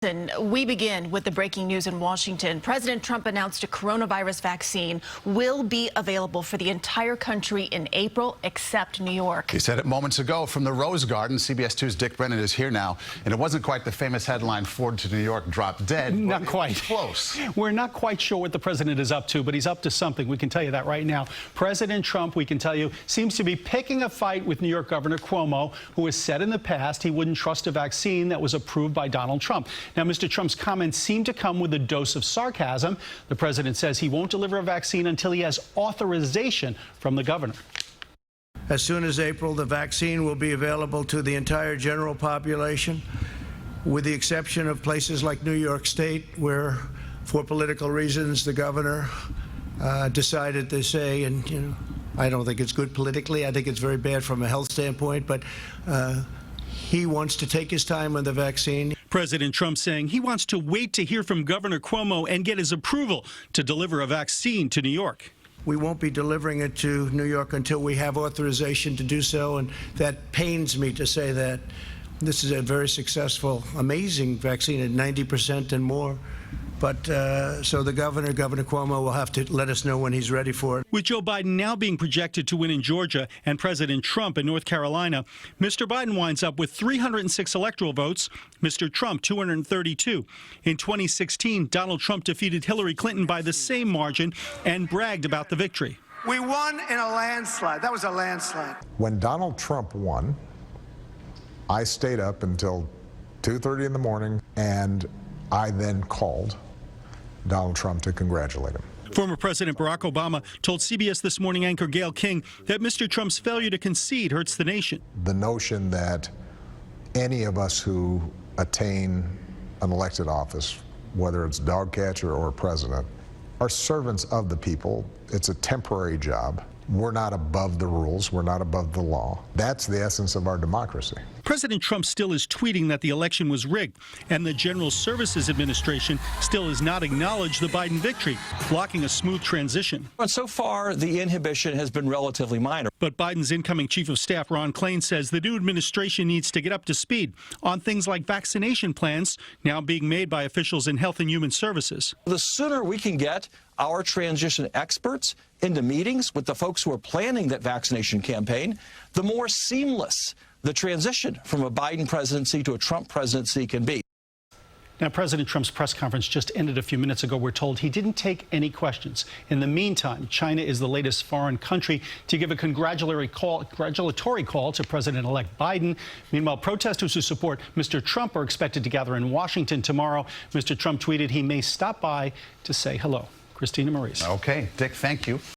And we begin with the breaking news in Washington. President Trump announced a coronavirus vaccine will be available for the entire country in April, except New York. He said it moments ago from the Rose Garden. CBS 2's Dick Brennan is here now. And it wasn't quite the famous headline, Ford to New York dropped dead. Not quite. Close. We're not quite sure what the president is up to, but he's up to something. We can tell you that right now. President Trump, we can tell you, seems to be picking a fight with New York Governor Cuomo, who has said in the past he wouldn't trust a vaccine that was approved by Donald Trump. Now, Mr. Trump's comments seem to come with a dose of sarcasm. The president says he won't deliver a vaccine until he has authorization from the governor. As soon as April, the vaccine will be available to the entire general population, with the exception of places like New York State, where, for political reasons, the governor decided to say, and I don't think it's good politically. I think it's very bad from a health standpoint, but he wants to take his time on the vaccine. President Trump saying he wants to wait to hear from Governor Cuomo and get his approval to deliver a vaccine to New York. We won't be delivering it to New York until we have authorization to do so, and that pains me to say that. This is a very successful, amazing vaccine at 90% and more. But so the Governor Cuomo, will have to let us know when he's ready for it. With Joe Biden now being projected to win in Georgia and President Trump in North Carolina, Mr. Biden winds up with 306 electoral votes, Mr. Trump 232. In 2016, Donald Trump defeated Hillary Clinton by the same margin and bragged about the victory. We won in a landslide. That was a landslide. When Donald Trump won, I stayed up until 2:30 in the morning, and I then called Donald Trump to congratulate him. Former President Barack Obama told CBS This Morning anchor Gayle King that Mr. Trump's failure to concede hurts the nation. The notion that any of us who attain an elected office, whether it's dog catcher or president, are servants of the people. It's a temporary job. We're not above the rules. We're not above the law. That's the essence of our democracy. President Trump still is tweeting that the election was rigged, and the General Services Administration still has not acknowledged the Biden victory, blocking a smooth transition. But so far, the inhibition has been relatively minor. But Biden's incoming Chief of Staff, Ron Klain, says the new administration needs to get up to speed on things like vaccination plans now being made by officials in Health and Human Services. The sooner we can get our transition experts into meetings with the folks who are planning that vaccination campaign, the more seamless the transition from a Biden presidency to a Trump presidency can be. Now, President Trump's press conference just ended a few minutes ago. We're told he didn't take any questions. In the meantime, China is the latest foreign country to give a congratulatory call to President-elect Biden. Meanwhile, protesters who support Mr. Trump are expected to gather in Washington tomorrow. Mr. Trump tweeted he may stop by to say hello. Christina Maurice. Okay, Dick, thank you.